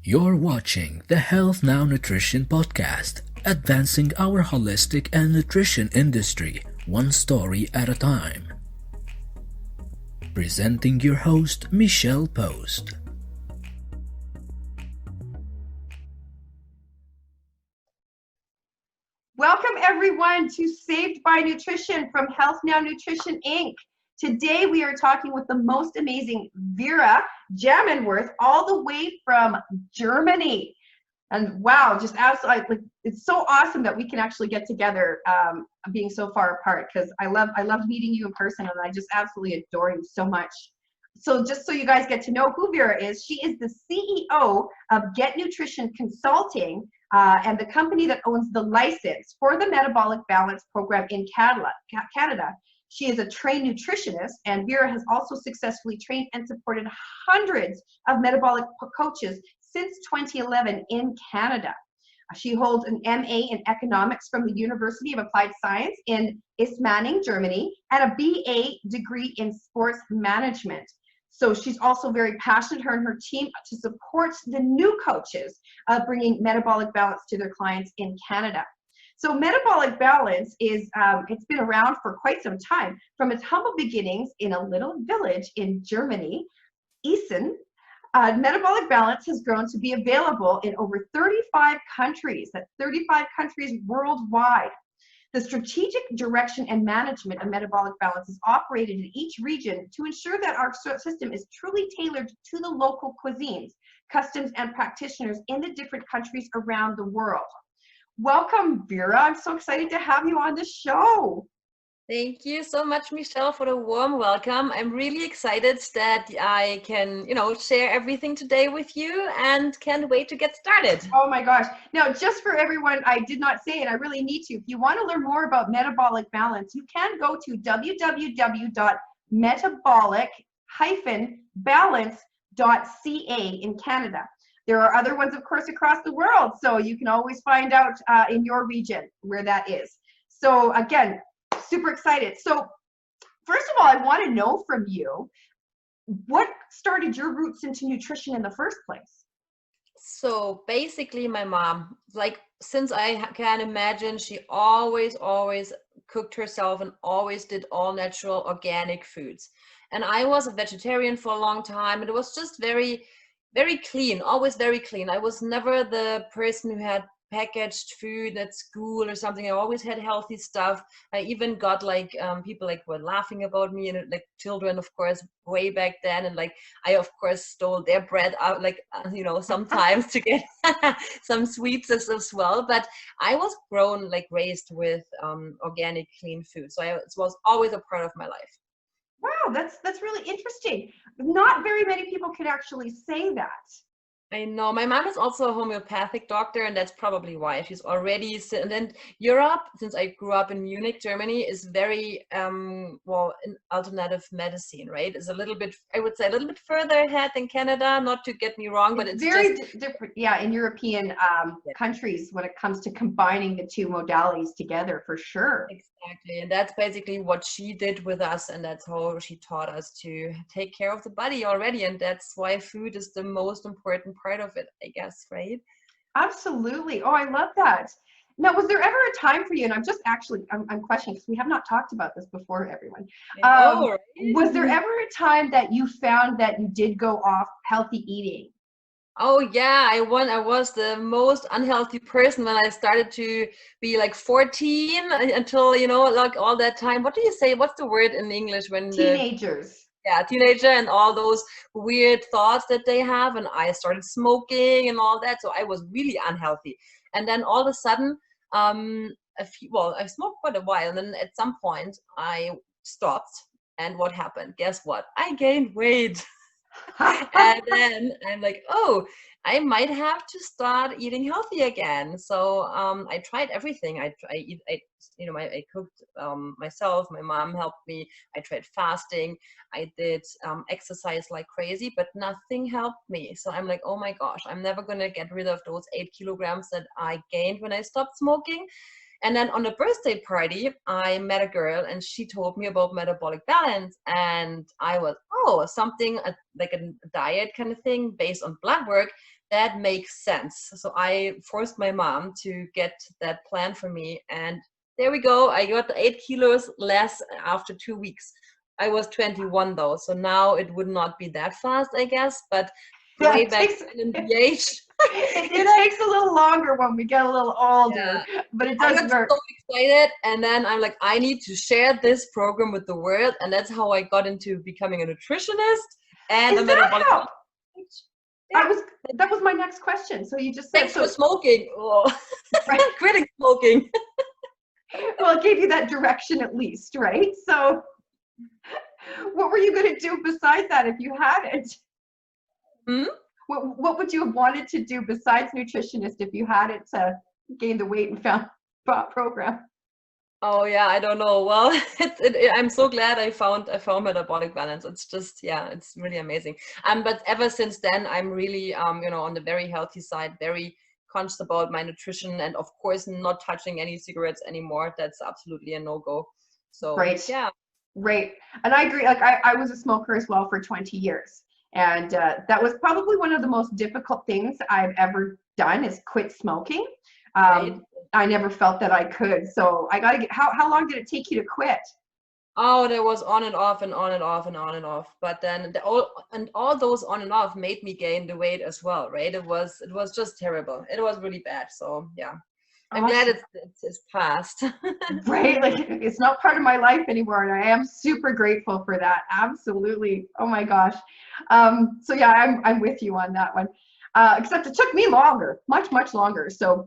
You're watching the Health Now Nutrition Podcast, advancing our holistic and nutrition industry one story at a time. Presenting your host, Michelle Post. Welcome everyone to Saved by Nutrition from Health Now Nutrition Inc. Today we are talking with the most amazing Vera Jammenworth, all the way from Germany. And wow, just absolutely, it's so awesome that we can actually get together, being so far apart, because I love meeting you in person, and I just absolutely adore you so much. So just so you guys get to know who Vera is, she is the CEO of Get Nutrition Consulting, and the company that owns the license for the Metabolic Balance program in Canada. She is a trained nutritionist, and Vera has also successfully trained and supported hundreds of metabolic coaches since 2011 in Canada. She holds an MA in economics from the University of Applied Science in Ismaning, Germany, and a BA degree in sports management. So she's also very passionate, her and her team, to support the new coaches of bringing metabolic balance to their clients in Canada. So metabolic balance is, it's been around for quite some time. From its humble beginnings in a little village in Germany, Essen, metabolic balance has grown to be available in over 35 countries. That's 35 countries worldwide. The strategic direction and management of metabolic balance is operated in each region to ensure that our system is truly tailored to the local cuisines, customs, and practitioners in the different countries around the world. Welcome, Vera. I'm so excited to have you on the show. Thank you so much, Michelle, for the warm welcome. I'm really excited that I can, share everything today with you, and can't wait to get started. Oh my gosh. Now, just for everyone, I did not say it, I really need to. If you want to learn more about metabolic balance, you can go to www.metabolic-balance.ca in Canada. There are other ones, of course, across the world, so you can always find out in your region where that is. So again, super excited. So first of all, I want to know from you, what started your roots into nutrition in the first place? So basically my mom, since I can imagine, she always cooked herself and always did all natural organic foods. And I was a vegetarian for a long time, and it was just very clean, always very clean. I was never the person who had packaged food at school or something. I always had healthy stuff. I even got people were laughing about me, and children, of course, way back then. And I, of course, stole their bread out, sometimes to get some sweets as well. But I was raised with organic, clean food. So it was always a part of my life. Wow, that's really interesting. Not very many people can actually say that. I know. My mom is also a homeopathic doctor, and that's probably why she's already. And then Europe, since I grew up in Munich, Germany, is very in alternative medicine, right? Is a little bit, I would say, a little bit further ahead than Canada. Not to get me wrong, but it's very different. Yeah, in European countries, when it comes to combining the two modalities together, for sure. Exactly, and that's basically what she did with us, and that's how she taught us to take care of the body already, and that's why food is the most important part of it, I guess, right? Absolutely. Oh, I love that. Now, was there ever a time for you, and I'm questioning, because we have not talked about this before, everyone. Right? Was there ever a time that you found that you did go off healthy eating? Oh yeah, I was the most unhealthy person when I started to be 14 until, all that time. What do you say? What's the word in English when teenagers? Teenager, and all those weird thoughts that they have. And I started smoking and all that. So I was really unhealthy. And then all of a sudden, I smoked quite a while. And then at some point I stopped. And what happened? Guess what? I gained weight. And then I'm like, oh, I might have to start eating healthy again. So I tried everything. I cooked myself. My mom helped me. I tried fasting. I did exercise like crazy, but nothing helped me. So I'm like, oh my gosh, I'm never gonna get rid of those 8 kilograms that I gained when I stopped smoking. And then on a birthday party, I met a girl, and she told me about metabolic balance. And I was, something like a diet kind of thing based on blood work that makes sense. So I forced my mom to get that plan for me. And there we go. I got 8 kilos less after 2 weeks. I was 21 though. So now it would not be that fast, I guess. But Yeah, way back in the age. It takes a little longer when we get a little older, but it does I got work. so excited, and then I'm like, I need to share this program with the world, and that's how I got into becoming a nutritionist and Is a that metabolic. how? Yeah. That was my next question. So you just said, Thanks for smoking. Oh. Right. Quitting smoking. Well, it gave you that direction at least, right? So what were you going to do besides that if you had it? What would you have wanted to do besides nutritionist if you had it to gain the weight and found program? Oh yeah, I don't know. Well, I'm so glad I found metabolic balance. It's just, yeah, it's really amazing. But ever since then, I'm really you know, on the very healthy side, very conscious about my nutrition, and of course not touching any cigarettes anymore. That's absolutely a no-go. So Right. yeah. Right. And I agree. Like I was a smoker as well for 20 years. And that was probably one of the most difficult things I've ever done is quit smoking. Right. I never felt that I could. So I got to get, how long did it take you to quit? Oh, there was on and off and on and off and on and off. But then all those on and off made me gain the weight as well, right? It was just terrible. It was really bad. So yeah. I'm glad it's past. Right? Like it's not part of my life anymore. And I am super grateful for that. Absolutely. Oh my gosh. So yeah, I'm with you on that one. Except it took me longer, much longer. So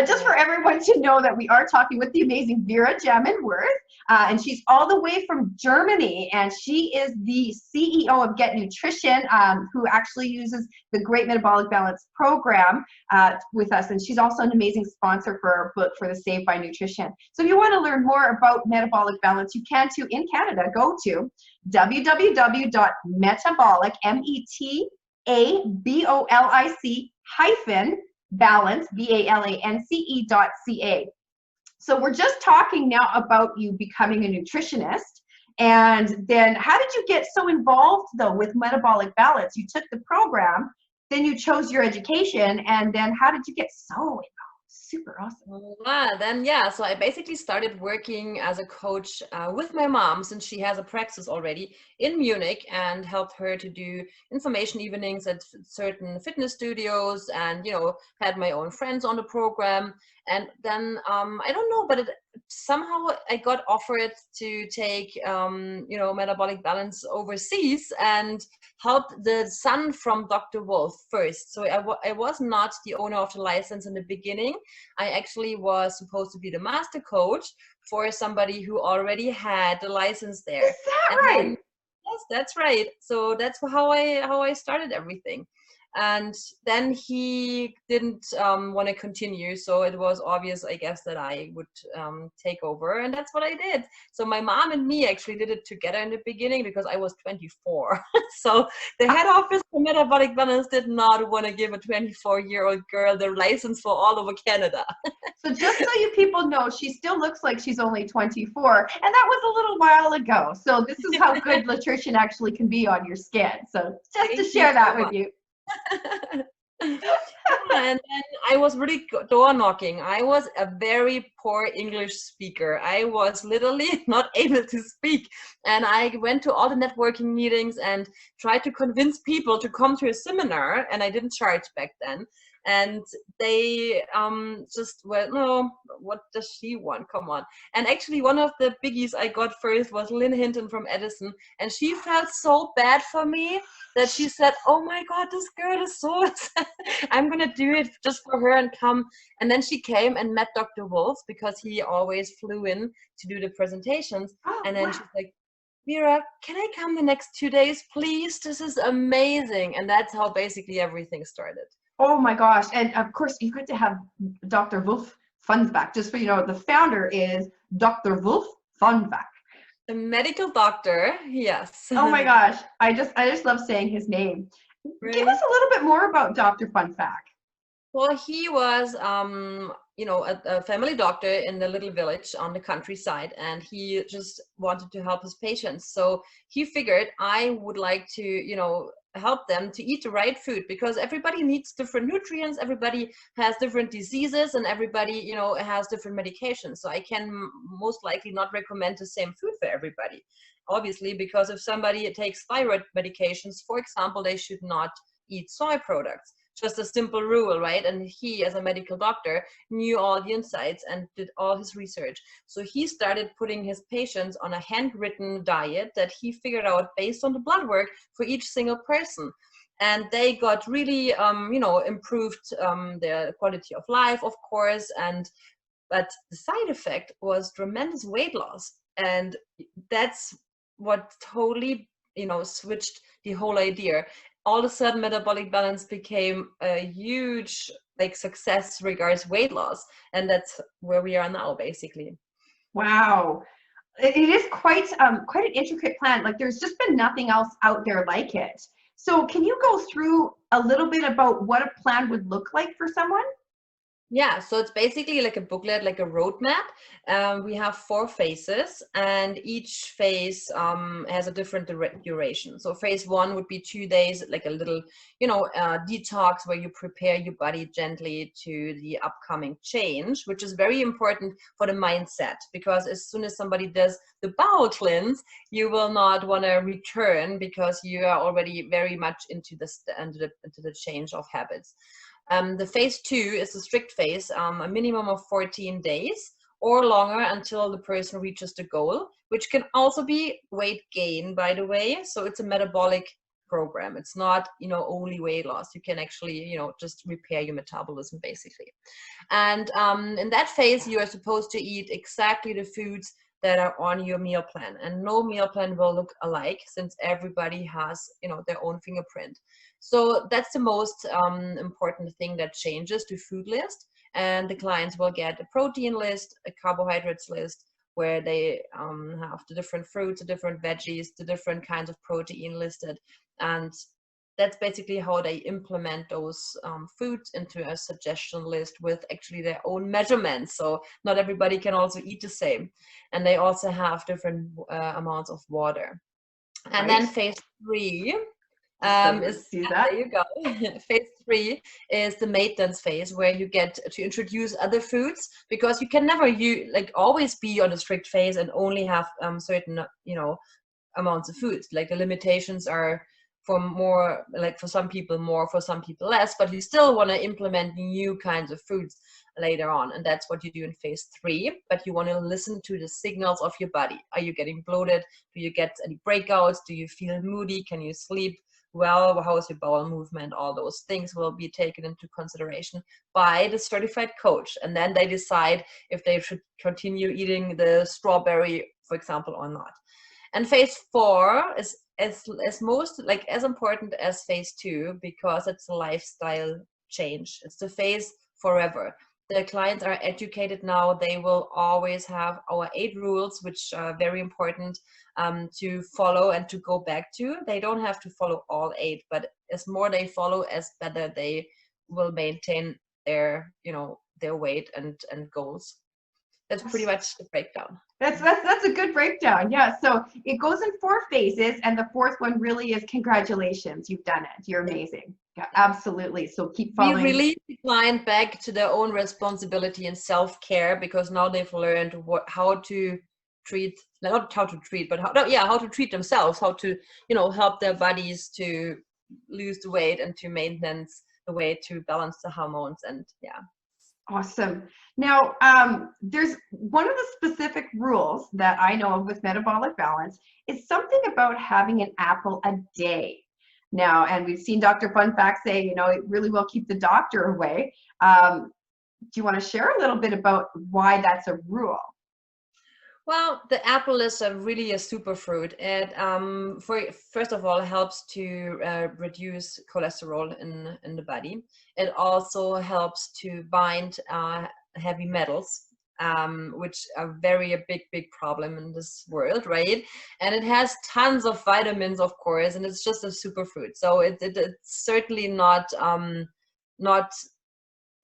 just for everyone to know that we are talking with the amazing Vera Jammenworth, and she's all the way from Germany, and she is the CEO of Get Nutrition, who actually uses the Great Metabolic Balance program with us, and she's also an amazing sponsor for our book for the Saved by Nutrition. So if you want to learn more about metabolic balance, you can too in Canada. Go to www.metabolic, METABOLIC balance, BALANCE.ca. So we're just talking now about you becoming a nutritionist. And then how did you get so involved though with metabolic balance? You took the program, then you chose your education, and then how did you get so involved? Super awesome. So I basically started working as a coach with my mom, since she has a practice already in Munich, and helped her to do information evenings at certain fitness studios, and you know, had my own friends on the program. And then I don't know, but somehow I got offered to take you know, metabolic balance overseas and help the son from Dr. Wolf first. So I was not the owner of the license in the beginning. I actually was supposed to be the master coach for somebody who already had the license there. Is that And right? then, yes, that's right. So that's how I started everything. And then he didn't want to continue, so it was obvious, I guess, that I would take over, and that's what I did. So my mom and me actually did it together in the beginning because I was 24. So the head office for Metabolic Balance did not want to give a 24-year-old girl the license for all over Canada. So just so you people know, she still looks like she's only 24, and that was a little while ago. So this is how good nutrition actually can be on your skin. So just to share that with you. And then I was really door knocking. I was a very poor English speaker. I was literally not able to speak. And I went to all the networking meetings and tried to convince people to come to a seminar. And I didn't charge back then. And they just went, no, what does she want? Come on. And actually one of the biggies I got first was Lynn Hinton from Edison. And she felt so bad for me that she said, oh my God, this girl is so sad. I'm going to do it just for her and come. And then she came and met Dr. Wolf because he always flew in to do the presentations. And then she's like, Vera, can I come the next 2 days, please? This is amazing. And that's how basically everything started. Oh my gosh. And of course, you got to have Dr. Wolf Funback. Just so you know, the founder is Dr. Wolf Funback. A medical doctor, yes. Oh my gosh. I just love saying his name. Really? Give us a little bit more about Dr. Funback. Well, he was, you know, a family doctor in the little village on the countryside, and he just wanted to help his patients. So he figured I would like to, you know, help them to eat the right food, because everybody needs different nutrients, everybody has different diseases, and everybody, you know, has different medications. So I can most likely not recommend the same food for everybody, obviously, because if somebody takes thyroid medications, for example, they should not eat soy products. Just a simple rule, right? And he, as a medical doctor, knew all the insights and did all his research. So he started putting his patients on a handwritten diet that he figured out based on the blood work for each single person. And they got really, you know, improved their quality of life, of course. But the side effect was tremendous weight loss. And that's what totally, you know, switched the whole idea. All of a sudden, metabolic balance became a huge like success regards weight loss, and that's where we are now, basically. Wow. It is quite an intricate plan. Like, there's just been nothing else out there like it. So can you go through a little bit about what a plan would look like for someone? Yeah, so it's basically like a booklet, like a roadmap. We have 4 phases, and each phase has a different duration. So phase 1 would be 2 days, like a little, you know, detox where you prepare your body gently to the upcoming change, which is very important for the mindset, because as soon as somebody does the bowel cleanse, you will not want to return because you are already very much into the change of habits. The phase 2 is a strict phase, a minimum of 14 days or longer until the person reaches the goal, which can also be weight gain, by the way. So it's a metabolic program. It's not, you know, only weight loss. You can actually, you know, just repair your metabolism, basically. And in that phase, you are supposed to eat exactly the foods that are on your meal plan, and no meal plan will look alike, since everybody has, you know, their own fingerprint. So that's the most important thing that changes to food list, and the clients will get a protein list, a carbohydrates list, where they have the different fruits, the different veggies, the different kinds of protein listed, and that's basically how they implement those foods into a suggestion list with actually their own measurements. So not everybody can also eat the same. And they also have different amounts of water. And Right. then phase 3 is, See that? there you go. Phase 3 is the maintenance phase, where you get to introduce other foods, because you can never always be on a strict phase and only have certain, you know, amounts of foods. Like the limitations are for more, like for some people more, for some people less, but you still want to implement new kinds of foods later on, and that's what you do in phase 3. But you want to listen to the signals of your body. Are you getting bloated? Do you get any breakouts? Do you feel moody? Can you sleep well? How is your bowel movement? All those things will be taken into consideration by the certified coach, and then they decide if they should continue eating the strawberry, for example, or not. And phase 4 is as important as phase 2, because it's a lifestyle change. It's the phase forever. The clients are educated now. They will always have our 8 rules, which are very important to follow and to go back to. They don't have to follow all 8, but as more they follow, as better they will maintain their, you know, their weight and goals. That's pretty much the breakdown. That's a good breakdown. Yeah. So it goes in 4 phases, and the 4th one really is congratulations. You've done it. You're amazing. Yeah, absolutely. So keep following. We release the client back to their own responsibility and self-care, because now they've learned how to treat, not how to treat, but how to treat themselves, how to, you know, help their bodies to lose the weight and to maintenance the weight, to balance the hormones, and yeah. Awesome. Now, there's one of the specific rules that I know of with metabolic balance is something about having an apple a day. Now, and we've seen Dr. Funfact say, you know, it really will keep the doctor away. Do you want to share a little bit about why that's a rule? Well, the apple is really a superfruit. It, first of all, helps to reduce cholesterol in the body. It also helps to bind heavy metals, which are a big problem in this world, right? And it has tons of vitamins, of course, and it's just a superfood. So it's certainly not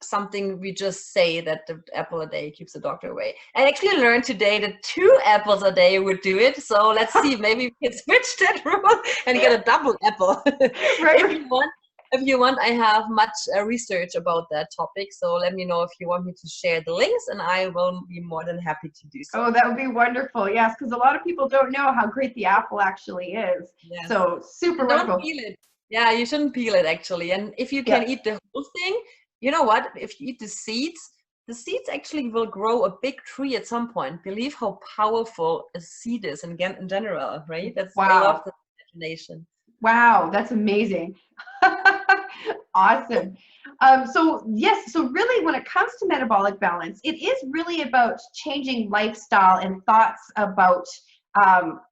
something we just say that the apple a day keeps the doctor away. I actually learned today that 2 apples a day would do it. So let's see, maybe we can switch that rule and get a double apple. Right. If you want, I have much research about that topic. So let me know if you want me to share the links, and I will be more than happy to do so. Oh, that would be wonderful. Yes, because a lot of people don't know how great the apple actually is. Yes. So super And wonderful. don't peel it. Yeah, you shouldn't peel it actually. And if you can Yeah. eat the whole thing, you know what? If you eat the seeds actually will grow a big tree at some point. Believe how powerful a seed is in general, right? I love Wow. the imagination. Wow, that's amazing. Awesome. So yes, so really when it comes to metabolic balance, it is really about changing lifestyle and thoughts about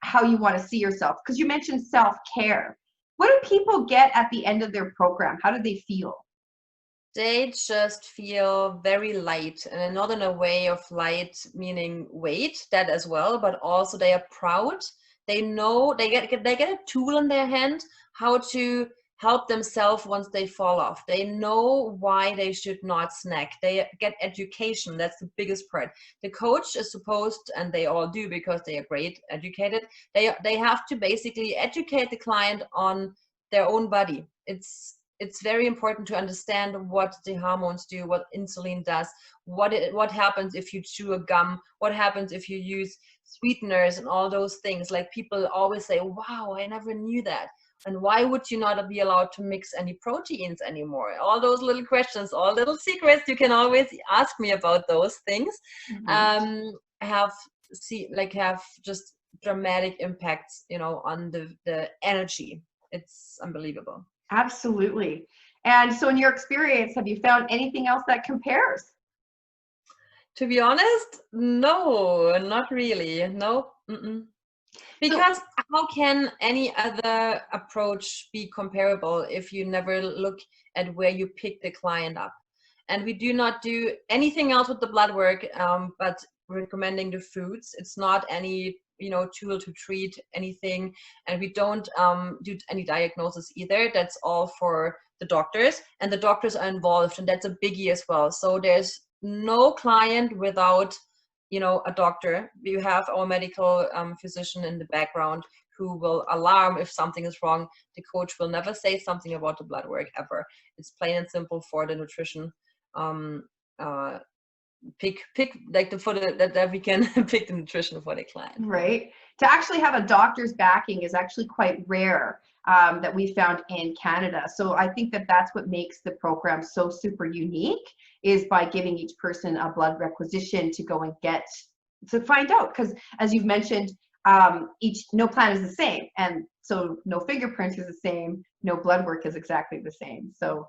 how you want to see yourself. Because you mentioned self-care. What do people get at the end of their program? How do they feel? They just feel very light, and not in a way of light meaning weight, that as well, but also they are proud. They know they get a tool in their hand how to help themselves once they fall off. They know why they should not snack. They get education. That's the biggest part. The coach is supposed, and they all do because they are great educated. They have to basically educate the client on their own body. It's very important to understand what the hormones do, what insulin does, what happens if you chew a gum, what happens if you use sweeteners and all those things. Like people always say, wow, I never knew that. And why would you not be allowed to mix any proteins anymore? All those little questions, all little secrets, you can always ask me about those things. Have just dramatic impacts, on the energy. It's unbelievable. Absolutely. And so in your experience, have you found anything else that compares? To be honest, no, not really. No. So, Because how can any other approach be comparable if you never look at where you pick the client up? And we do not do anything else with the blood work, but recommending the foods. It's not any tool to treat anything, and we don't do any diagnosis either. That's all for the doctors, and the doctors are involved, and that's a biggie as well. So there's no client without a doctor. You have our medical physician in the background who will alarm if something is wrong. The coach will never say something about the blood work ever. It's plain and simple for the nutrition. Pick like that we can pick the nutrition for the client. Right. To actually have a doctor's backing is actually quite rare, that we found in Canada. So I think that that's what makes the program so super unique, is by giving each person a blood requisition to go and get to find out. Because as you've mentioned, no plan is the same, and so no fingerprint is the same, no blood work is exactly the same. So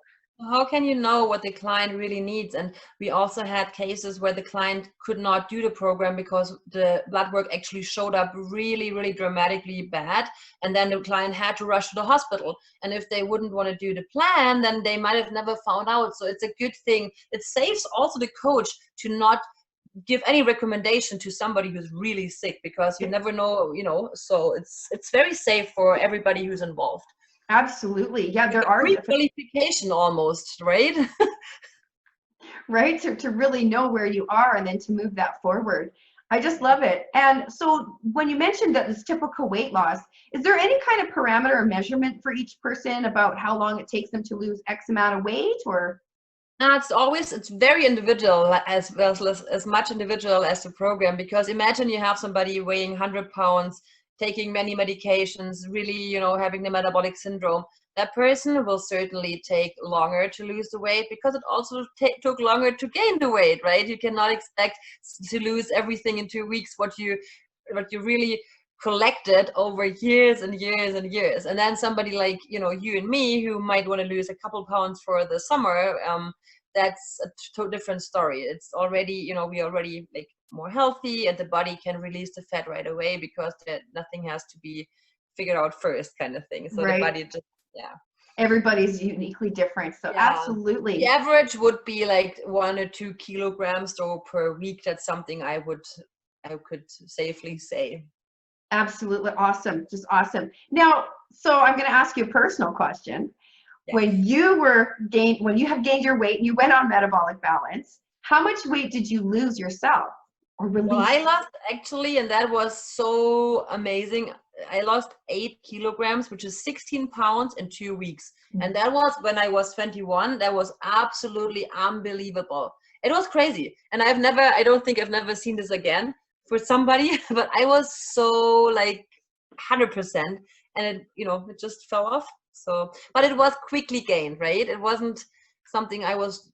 how can you know what the client really needs? And we also had cases where the client could not do the program because the blood work actually showed up really, really dramatically bad. And then the client had to rush to the hospital. And if they wouldn't want to do the plan, then they might have never found out. So it's a good thing. It saves also the coach to not give any recommendation to somebody who's really sick, because you never know, so it's very safe for everybody who's involved. absolutely. Yeah, there are Pre-qualification almost, right? right, to really know where you are and then to move that forward. I just love it. And so when you mentioned that this typical weight loss, is there any kind of parameter or measurement for each person about how long it takes them to lose X amount of weight, or? It's very individual, as much individual as the program, because imagine you have somebody weighing 100 pounds, taking many medications, really, having the metabolic syndrome. That person will certainly take longer to lose the weight, because it also took longer to gain the weight, right? You cannot expect to lose everything in 2 weeks, what you really collected over years and years and years. And then somebody like, you and me, who might want to lose a couple pounds for the summer, that's a different story. It's already, we already like more healthy, and the body can release the fat right away because nothing has to be figured out first, kind of thing. So right. The body just, everybody's uniquely different. So absolutely. The average would be like 1 or 2 kilograms though per week. That's something I could safely say. Absolutely awesome. Just awesome. Now, so I'm going to ask you a personal question. Yeah. when you have gained your weight and you went on metabolic balance, how much weight did you lose yourself or Well, release? I lost actually, and that was so amazing. I lost 8 kilograms, which is 16 pounds in 2 weeks. And that was when I was 21. That was absolutely unbelievable. It was crazy. And I don't think I've never seen this again for somebody, but I was so like 100%, and it just fell off. So, but it was quickly gained, right? It wasn't something I was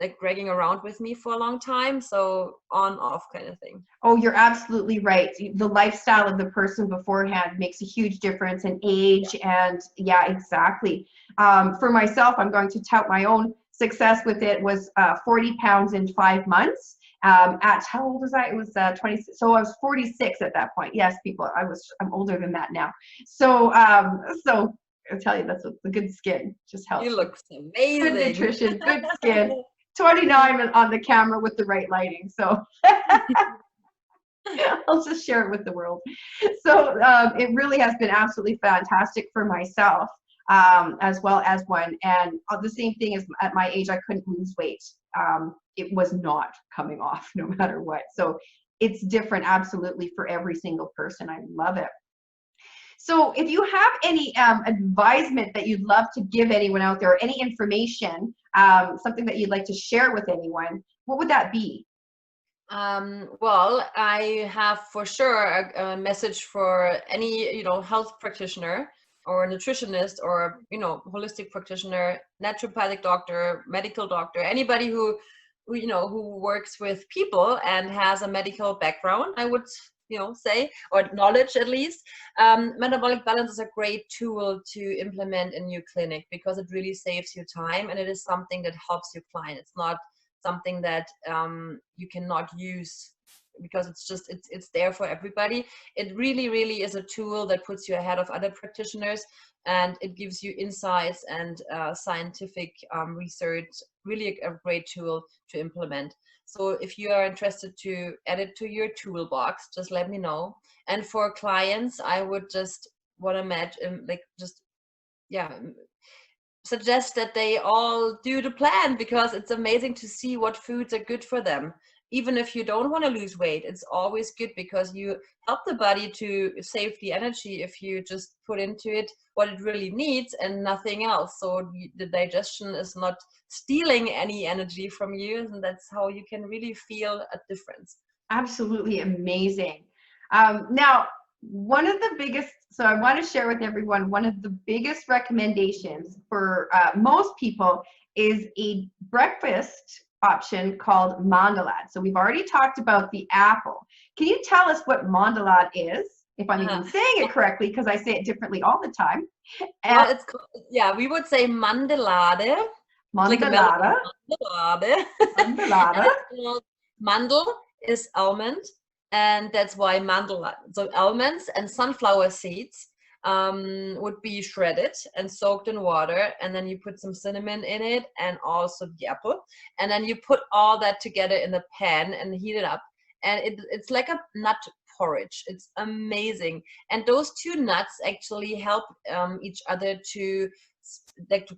like dragging around with me for a long time. So on off kind of thing. Oh, you're absolutely right. The lifestyle of the person beforehand makes a huge difference in age. And yeah, exactly. For myself, I'm going to tout my own success with it was 40 pounds in 5 months. At how old was I? It was 26. So I was 46 at that point. Yes, people, I'm older than that now. So I'll tell you, that's the good skin just helps. You look amazing. Good nutrition, good skin. 29 on the camera with the right lighting. So I'll just share it with the world. So it really has been absolutely fantastic for myself as well as one. And the same thing is at my age, I couldn't lose weight. It was not coming off no matter what. So it's different absolutely for every single person. I love it. So if you have any advisement that you'd love to give anyone out there, or any information, something that you'd like to share with anyone, what would that be? Well, I have for sure a message for any, health practitioner or nutritionist or, holistic practitioner, naturopathic doctor, medical doctor, anybody who works with people and has a medical background, I would, say, or knowledge at least. Metabolic balance is a great tool to implement in your clinic because it really saves you time, and it is something that helps your client. It's not something that you cannot use because it's there for everybody. It really is a tool that puts you ahead of other practitioners, and it gives you insights and scientific research. Really a great tool to implement. So if you are interested to add it to your toolbox, just let me know. And for clients, I would just want to suggest that they all do the plan, because it's amazing to see what foods are good for them. Even if you don't want to lose weight, it's always good because you help the body to save the energy if you just put into it what it really needs and nothing else. So the digestion is not stealing any energy from you, and that's how you can really feel a difference. Absolutely amazing. Now, one of the biggest, so I want to share with everyone, one of the biggest recommendations for most people is a breakfast option called mandalad. So we've already talked about the apple. Can you tell us what mandalad is, if I'm even saying it correctly, because I say it differently all the time? Well, we would say mandelade. Mandelada. Mandelade. Mandelada. Mandel is almond, and that's why mandala. So almonds and sunflower seeds would be shredded and soaked in water, and then you put some cinnamon in it and also the apple, and then you put all that together in the pan and heat it up, and it's like a nut porridge. It's amazing. And those two nuts actually help each other to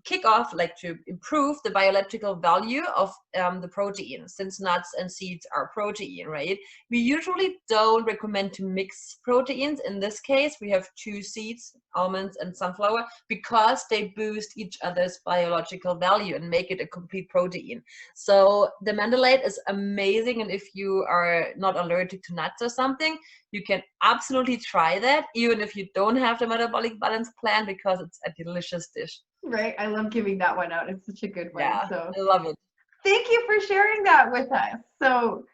kick off, to improve the biological value of the protein, since nuts and seeds are protein, right? We usually don't recommend to mix proteins. In this case, we have two seeds, almonds and sunflower, because they boost each other's biological value and make it a complete protein. So the mandalade is amazing, and if you are not allergic to nuts or something, you can absolutely try that, even if you don't have the metabolic balance plan, because it's a delicious dish. Right. I love giving that one out. It's such a good one. Yeah, So I love it. thank you for sharing that with us. So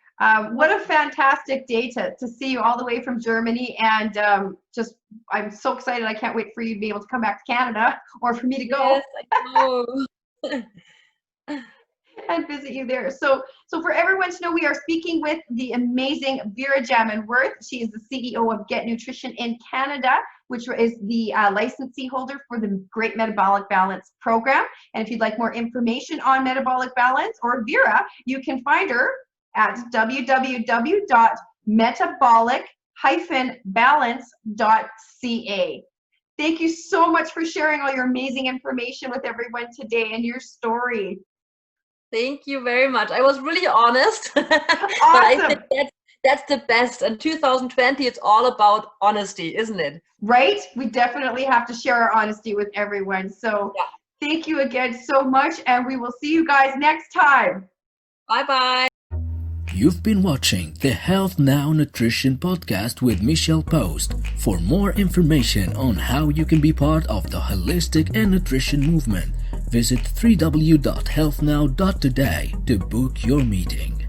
what a fantastic day to see you all the way from Germany. And I'm so excited. I can't wait for you to be able to come back to Canada, or for me to go. Yes, I know. And visit you there. So for everyone to know, we are speaking with the amazing Vera Jamenworth. She is the CEO of Get Nutrition in Canada, which is the licensee holder for the Great Metabolic Balance program. And if you'd like more information on metabolic balance or Vera, you can find her at www.metabolic-balance.ca. Thank you so much for sharing all your amazing information with everyone today and your story. Thank you very much. I was really honest. But Awesome. I think that's the best. In 2020, it's all about honesty, isn't it? Right? We definitely have to share our honesty with everyone. So Yeah. thank you again so much, and we will see you guys next time. Bye-bye. You've been watching the Health Now Nutrition Podcast with Michelle Post. For more information on how you can be part of the holistic and nutrition movement, visit www.healthnow.today to book your meeting.